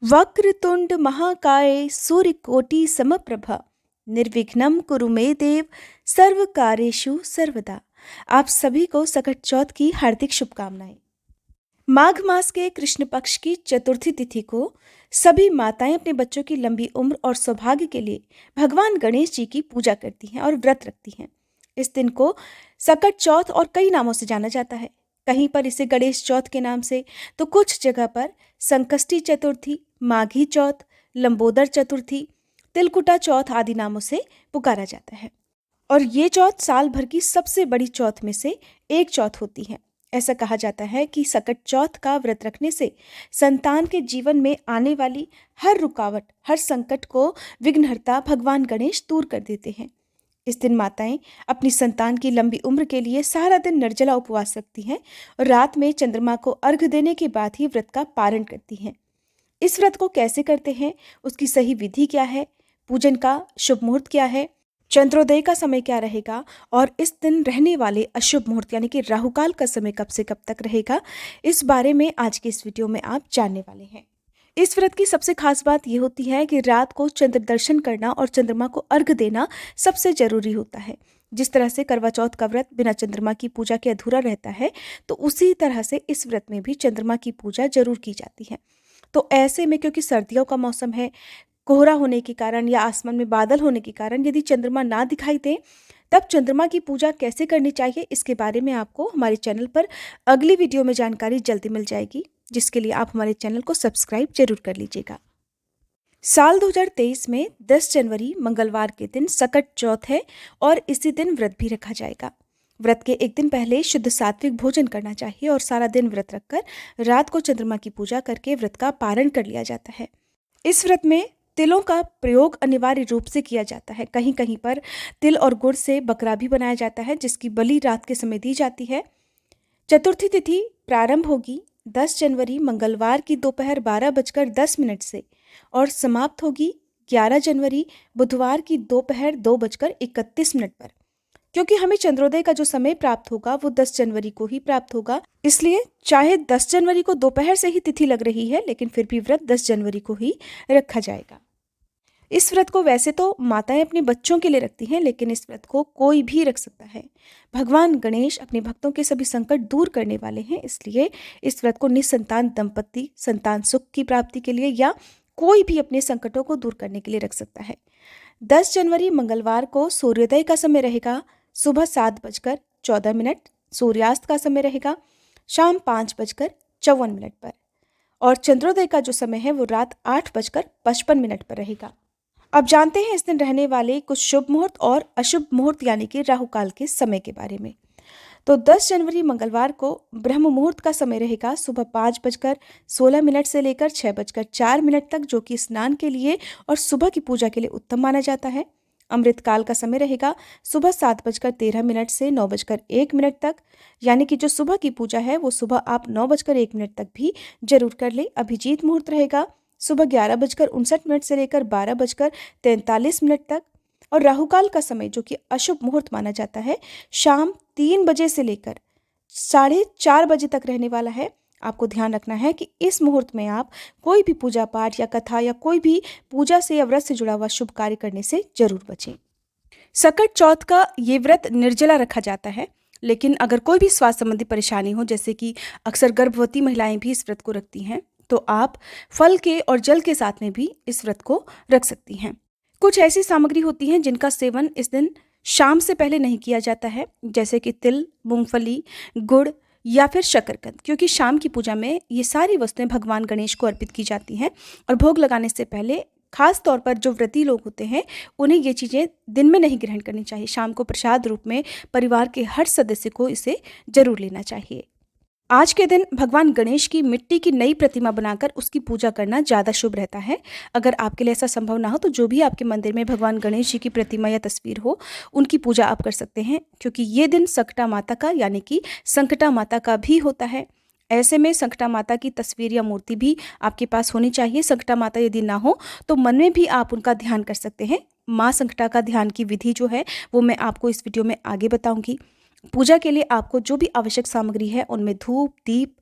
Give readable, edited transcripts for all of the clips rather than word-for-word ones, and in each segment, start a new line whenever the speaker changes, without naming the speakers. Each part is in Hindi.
वक्रतुंड महाकाय सूर्यकोटि समप्रभा निर्विघ्नं कुरु मे देव सर्व कार्येषु सर्वदा। आप सभी को सकट चौथ की हार्दिक शुभकामनाएं। माघ मास के कृष्ण पक्ष की चतुर्थी तिथि को सभी माताएं अपने बच्चों की लंबी उम्र और सौभाग्य के लिए भगवान गणेश जी की पूजा करती हैं और व्रत रखती हैं। इस दिन को सकट चौथ और कई नामों से जाना जाता है। कहीं पर इसे गणेश चौथ के नाम से, तो कुछ जगह पर संकष्टी चतुर्थी, माघी चौथ, लंबोदर चतुर्थी, तिलकुटा चौथ आदि नामों से पुकारा जाता है। और ये चौथ साल भर की सबसे बड़ी चौथ में से एक चौथ होती है। ऐसा कहा जाता है कि सकट चौथ का व्रत रखने से संतान के जीवन में आने वाली हर रुकावट, हर संकट को विघ्नहर्ता भगवान गणेश दूर कर देते हैं। इस दिन माताएं अपनी संतान की लंबी उम्र के लिए सारा दिन निर्जला उपवास रखती हैं और रात में चंद्रमा को अर्घ्य देने के बाद ही व्रत का पारण करती हैं। इस व्रत को कैसे करते हैं, उसकी सही विधि क्या है, पूजन का शुभ मुहूर्त क्या है, चंद्रोदय का समय क्या रहेगा और इस दिन रहने वाले अशुभ मुहूर्त यानी कि राहुकाल का समय कब से कब तक रहेगा, इस बारे में आज की इस वीडियो में आप जानने वाले हैं। इस व्रत की सबसे खास बात यह होती है कि रात को चंद्र दर्शन करना और चंद्रमा को अर्घ्य देना सबसे जरूरी होता है। जिस तरह से करवा चौथ का व्रत बिना चंद्रमा की पूजा के अधूरा रहता है, तो उसी तरह से इस व्रत में भी चंद्रमा की पूजा जरूर की जाती है। तो ऐसे में क्योंकि सर्दियों का मौसम है, कोहरा होने के कारण या आसमान में बादल होने के कारण यदि चंद्रमा ना दिखाई दे, तब चंद्रमा की पूजा कैसे करनी चाहिए, इसके बारे में आपको हमारे चैनल पर अगली वीडियो में जानकारी जल्दी मिल जाएगी, जिसके लिए आप हमारे चैनल को सब्सक्राइब जरूर कर लीजिएगा। साल 2023 में 10 जनवरी मंगलवार के दिन सकट चौथ है और इसी दिन व्रत भी रखा जाएगा। व्रत के एक दिन पहले शुद्ध सात्विक भोजन करना चाहिए और सारा दिन व्रत रखकर रात को चंद्रमा की पूजा करके व्रत का पारण कर लिया जाता है। इस व्रत में तिलों का प्रयोग अनिवार्य रूप से किया जाता है। कहीं कहीं पर तिल और गुड़ से बकरा भी बनाया जाता है, जिसकी बलि रात के समय दी जाती है। चतुर्थी तिथि प्रारंभ होगी 10 जनवरी मंगलवार की दोपहर 12:10 से और समाप्त होगी 11 जनवरी बुधवार की दोपहर 2:31 पर। क्योंकि हमें चंद्रोदय का जो समय प्राप्त होगा वो 10 जनवरी को ही प्राप्त होगा, इसलिए चाहे 10 जनवरी को दोपहर से ही तिथि लग रही है, लेकिन फिर भी व्रत 10 जनवरी को ही रखा जाएगा। इस व्रत को वैसे तो माताएं अपने बच्चों के लिए रखती हैं, लेकिन इस व्रत को कोई भी रख सकता है। भगवान गणेश अपने भक्तों के सभी संकट दूर करने वाले हैं, इसलिए इस व्रत को निसंतान दंपति संतान सुख की प्राप्ति के लिए या कोई भी अपने संकटों को दूर करने के लिए रख सकता है। 10 जनवरी मंगलवार को सूर्योदय का समय रहेगा सुबह 7:14, सूर्यास्त का समय रहेगा शाम 5:54 पर और चंद्रोदय का जो समय है वो रात 8:55 पर रहेगा। अब जानते हैं इस दिन रहने वाले कुछ शुभ मुहूर्त और अशुभ मुहूर्त यानी कि राहुकाल के समय के बारे में। तो 10 जनवरी मंगलवार को ब्रह्म मुहूर्त का समय रहेगा सुबह 5:16 से लेकर 6:04 तक, जो कि स्नान के लिए और सुबह की पूजा के लिए उत्तम माना जाता है। अमृत काल का समय रहेगा सुबह 7:13 से 9:01 तक, यानी कि जो सुबह की पूजा है वो सुबह आप 9:01 तक भी जरूर कर ले। अभिजीत मुहूर्त रहेगा सुबह 11:59 से लेकर 12:43 तक और राहुकाल का समय जो कि अशुभ मुहूर्त माना जाता है शाम 3 बजे से लेकर 4:30 बजे तक रहने वाला है। आपको ध्यान रखना है कि इस मुहूर्त में आप कोई भी पूजा पाठ या कथा या कोई भी पूजा से या व्रत से जुड़ा हुआ शुभ कार्य करने से जरूर बचें। सकट चौथ का ये व्रत निर्जला रखा जाता है, लेकिन अगर कोई भी स्वास्थ्य संबंधी परेशानी हो, जैसे कि अक्सर गर्भवती महिलाएं भी इस व्रत को रखती हैं, तो आप फल के और जल के साथ में भी इस व्रत को रख सकती हैं। कुछ ऐसी सामग्री होती हैं जिनका सेवन इस दिन शाम से पहले नहीं किया जाता है, जैसे कि तिल, मूंगफली, गुड़ या फिर शकरकंद, क्योंकि शाम की पूजा में ये सारी वस्तुएं भगवान गणेश को अर्पित की जाती हैं और भोग लगाने से पहले खास तौर पर जो व्रती लोग होते हैं उन्हें ये चीज़ें दिन में नहीं ग्रहण करनी चाहिए। शाम को प्रसाद रूप में परिवार के हर सदस्य को इसे जरूर लेना चाहिए। आज के दिन भगवान गणेश की मिट्टी की नई प्रतिमा बनाकर उसकी पूजा करना ज़्यादा शुभ रहता है। अगर आपके लिए ऐसा संभव ना हो तो जो भी आपके मंदिर में भगवान गणेश जी की प्रतिमा या तस्वीर हो उनकी पूजा आप कर सकते हैं, क्योंकि ये दिन संकटा माता का यानी कि संकटा माता का भी होता है। ऐसे में संकटा माता की तस्वीर या मूर्ति भी आपके पास होनी चाहिए। संकटा माता यदि ना हो तो मन में भी आप उनका ध्यान कर सकते हैं। माँ संकटा का ध्यान की विधि जो है वो मैं आपको इस वीडियो में आगे बताऊंगी। पूजा के लिए आपको जो भी आवश्यक सामग्री है उनमें धूप, दीप,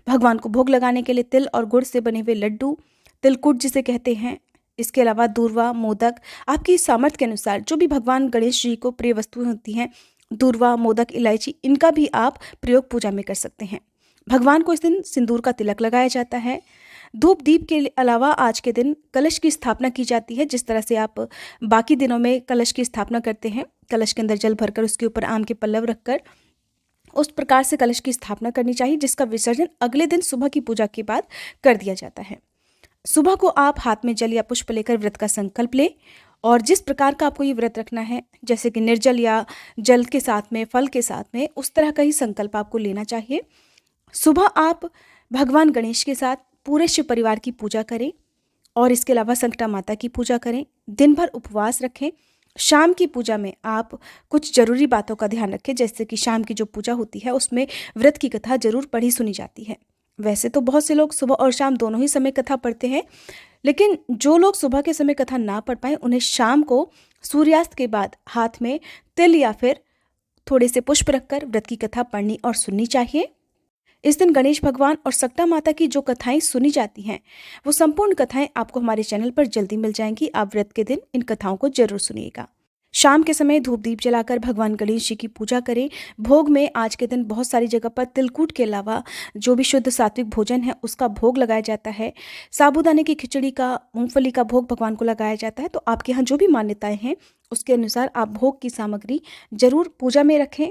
भगवान को भोग लगाने के लिए तिल और गुड़ से बने हुए लड्डू, तिलकुट जिसे कहते हैं। इसके अलावा दूर्वा, मोदक, आपकी सामर्थ्य के अनुसार जो भी भगवान गणेश जी को प्रिय वस्तुएं होती हैं, दूर्वा, मोदक, इलायची, इनका भी आप प्रयोग पूजा में कर सकते हैं। भगवान को इस दिन सिंदूर का तिलक लगाया जाता है। धूप दीप के अलावा आज के दिन कलश की स्थापना की जाती है। जिस तरह से आप बाकी दिनों में कलश की स्थापना करते हैं, कलश के अंदर जल भरकर उसके ऊपर आम के पल्लव रखकर, उस प्रकार से कलश की स्थापना करनी चाहिए, जिसका विसर्जन अगले दिन सुबह की पूजा के बाद कर दिया जाता है। सुबह को आप हाथ में जल या पुष्प लेकर व्रत का संकल्प लें, और जिस प्रकार का आपको ये व्रत रखना है, जैसे कि निर्जल या जल के साथ में, फल के साथ में, उस तरह का ही संकल्प आपको लेना चाहिए। सुबह आप भगवान गणेश के साथ पूरे शिव परिवार की पूजा करें और इसके अलावा संकटा माता की पूजा करें। दिन भर उपवास रखें। शाम की पूजा में आप कुछ जरूरी बातों का ध्यान रखें, जैसे कि शाम की जो पूजा होती है उसमें व्रत की कथा जरूर पढ़ी सुनी जाती है। वैसे तो बहुत से लोग सुबह और शाम दोनों ही समय कथा पढ़ते हैं, लेकिन जो लोग सुबह के समय कथा ना पढ़ पाए, उन्हें शाम को सूर्यास्त के बाद हाथ में तिल या फिर थोड़े से पुष्प रखकर व्रत की कथा पढ़नी और सुननी चाहिए। इस दिन गणेश भगवान और सकटा माता की जो कथाएं सुनी जाती हैं, वो संपूर्ण कथाएं आपको हमारे चैनल पर जल्दी मिल जाएंगी। आप व्रत के दिन इन कथाओं को जरूर सुनिएगा। शाम के समय धूप दीप जलाकर भगवान गणेश जी की पूजा करें। भोग में आज के दिन बहुत सारी जगह पर तिलकुट के अलावा जो भी शुद्ध सात्विक भोजन है उसका भोग लगाया जाता है। साबूदाने की खिचड़ी का, मूंगफली का भोग भगवान को लगाया जाता है। तो आपके यहाँ जो भी मान्यताएं हैं उसके अनुसार आप भोग की सामग्री जरूर पूजा में रखें।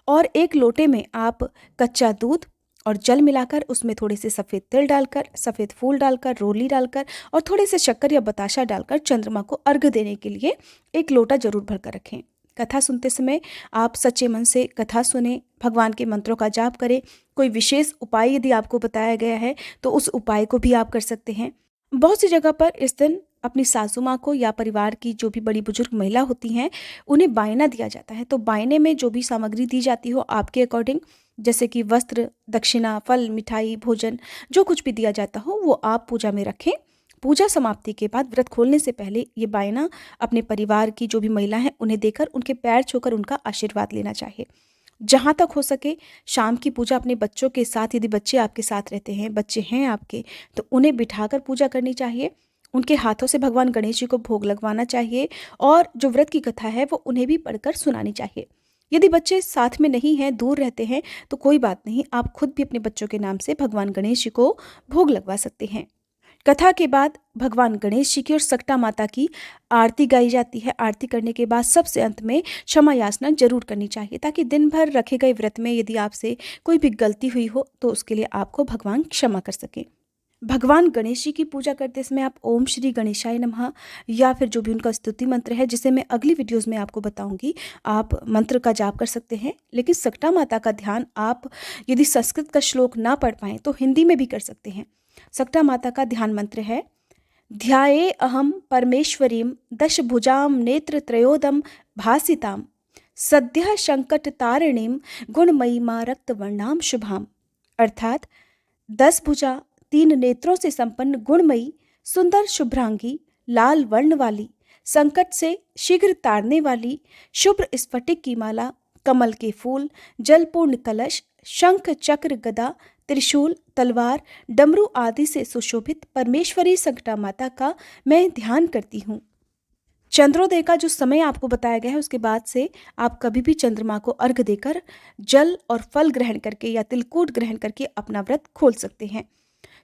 और एक लोटे में आप कच्चा दूध और जल मिलाकर उसमें थोड़े से सफ़ेद तिल डालकर, सफ़ेद फूल डालकर, रोली डालकर और थोड़े से शक्कर या बताशा डालकर चंद्रमा को अर्घ्य देने के लिए एक लोटा जरूर भरकर रखें। कथा सुनते समय आप सच्चे मन से कथा सुने, भगवान के मंत्रों का जाप करें। कोई विशेष उपाय यदि आपको बताया गया है तो उस उपाय को भी आप कर सकते हैं। बहुत सी जगह पर इस दिन अपनी सासू माँ को या परिवार की जो भी बड़ी बुजुर्ग महिला होती हैं उन्हें बायना दिया जाता है। तो बायने में जो भी सामग्री दी जाती हो आपके अकॉर्डिंग, जैसे कि वस्त्र, दक्षिणा, फल, मिठाई, भोजन, जो कुछ भी दिया जाता हो वो आप पूजा में रखें। पूजा समाप्ति के बाद व्रत खोलने से पहले ये बायना अपने परिवार की जो भी महिला हैं उन्हें देकर उनके पैर छूकर उनका आशीर्वाद लेना चाहिए। जहाँ तक हो सके शाम की पूजा अपने बच्चों के साथ, यदि बच्चे आपके साथ रहते हैं, बच्चे हैं आपके, तो उन्हें बिठाकर पूजा करनी चाहिए। उनके हाथों से भगवान गणेश जी को भोग लगवाना चाहिए और जो व्रत की कथा है वो उन्हें भी पढ़कर सुनानी चाहिए। यदि बच्चे साथ में नहीं हैं, दूर रहते हैं, तो कोई बात नहीं, आप खुद भी अपने बच्चों के नाम से भगवान गणेश जी को भोग लगवा सकते हैं। कथा के बाद भगवान गणेश जी की और सकटा माता की आरती गाई जाती है। आरती करने के बाद सबसे अंत में क्षमा याचना जरूर करनी चाहिए, ताकि दिन भर रखे गए व्रत में यदि आपसे कोई भी गलती हुई हो तो उसके लिए आपको भगवान क्षमा कर सके। भगवान गणेश जी की पूजा करते समय आप ओम श्री गणेशाय नमः या फिर जो भी उनका स्तुति मंत्र है, जिसे मैं अगली वीडियोस में आपको बताऊंगी, आप मंत्र का जाप कर सकते हैं। लेकिन सकटा माता का ध्यान आप यदि संस्कृत का श्लोक ना पढ़ पाएं तो हिंदी में भी कर सकते हैं। सकटा माता का ध्यान मंत्र है, ध्याये अहम परमेश्वरीम दशभुजाम नेत्र त्रयोदम भासिताम सद्यः संकट तारिणीम गुणमयीमा रक्तवर्णाम शुभाम। अर्थात 10 भुजा, 3 नेत्रों से संपन्न, गुणमयी, सुंदर शुभ्रांगी, लाल वर्ण वाली, संकट से शीघ्र तारने वाली, शुभ्र स्फटिक की माला, कमल के फूल, जलपूर्ण कलश, शंख चक्र गदा, त्रिशूल, तलवार, डमरू आदि से सुशोभित परमेश्वरी सकटा माता का मैं ध्यान करती हूँ। चंद्रोदय का जो समय आपको बताया गया है उसके बाद से आप कभी भी चंद्रमा को अर्घ्य देकर जल और फल ग्रहण करके या तिलकूट ग्रहण करके अपना व्रत खोल सकते हैं।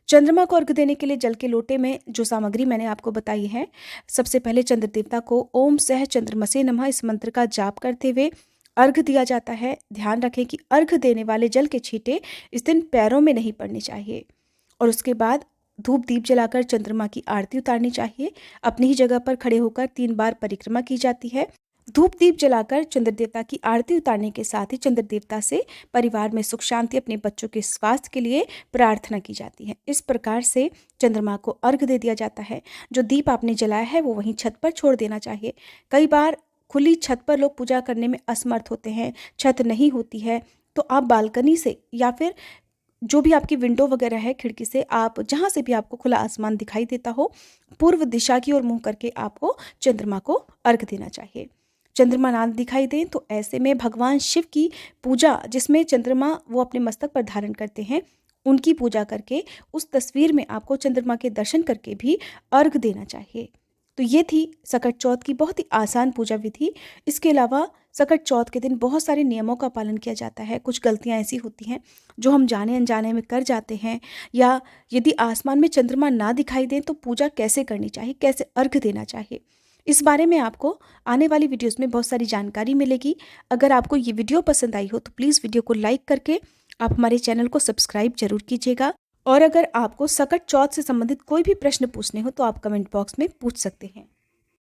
चंद्रमा को अर्घ्य देने के लिए जल के लोटे में जो सामग्री मैंने आपको बताई है, सबसे पहले चंद्र देवता को ओम सह चंद्रमसे नमः इस मंत्र का जाप करते हुए अर्घ्य दिया जाता है। ध्यान रखें कि अर्घ्य देने वाले जल के छींटे इस दिन पैरों में नहीं पड़ने चाहिए। और उसके बाद धूप दीप जलाकर चंद्रमा की आरती उतारनी चाहिए। अपनी ही जगह पर खड़े होकर 3 बार परिक्रमा की जाती है। धूप दीप जलाकर चंद्र देवता की आरती उतारने के साथ ही चंद्र देवता से परिवार में सुख शांति, अपने बच्चों के स्वास्थ्य के लिए प्रार्थना की जाती है। इस प्रकार से चंद्रमा को अर्घ्य दे दिया जाता है। जो दीप आपने जलाया है वो वहीं छत पर छोड़ देना चाहिए। कई बार खुली छत पर लोग पूजा करने में असमर्थ होते हैं, छत नहीं होती है, तो आप बालकनी से या फिर जो भी आपकी विंडो वगैरह है, खिड़की से, आप जहाँ से भी आपको खुला आसमान दिखाई देता हो, पूर्व दिशा की ओर मुंह करके आपको चंद्रमा को अर्घ्य देना चाहिए। चंद्रमा ना दिखाई दे तो ऐसे में भगवान शिव की पूजा, जिसमें चंद्रमा वो अपने मस्तक पर धारण करते हैं, उनकी पूजा करके उस तस्वीर में आपको चंद्रमा के दर्शन करके भी अर्घ देना चाहिए। तो ये थी सकट चौथ की बहुत ही आसान पूजा विधि। इसके अलावा सकट चौथ के दिन बहुत सारे नियमों का पालन किया जाता है। कुछ गलतियाँ ऐसी होती हैं जो हम जाने अनजाने में कर जाते हैं, या यदि आसमान में चंद्रमा ना दिखाई दे तो पूजा कैसे करनी चाहिए, कैसे अर्घ देना चाहिए, इस बारे में आपको आने वाली वीडियोस में बहुत सारी जानकारी मिलेगी। अगर आपको ये वीडियो पसंद आई हो तो प्लीज़ वीडियो को लाइक करके आप हमारे चैनल को सब्सक्राइब जरूर कीजिएगा। और अगर आपको सकट चौथ से संबंधित कोई भी प्रश्न पूछने हो तो आप कमेंट बॉक्स में पूछ सकते हैं।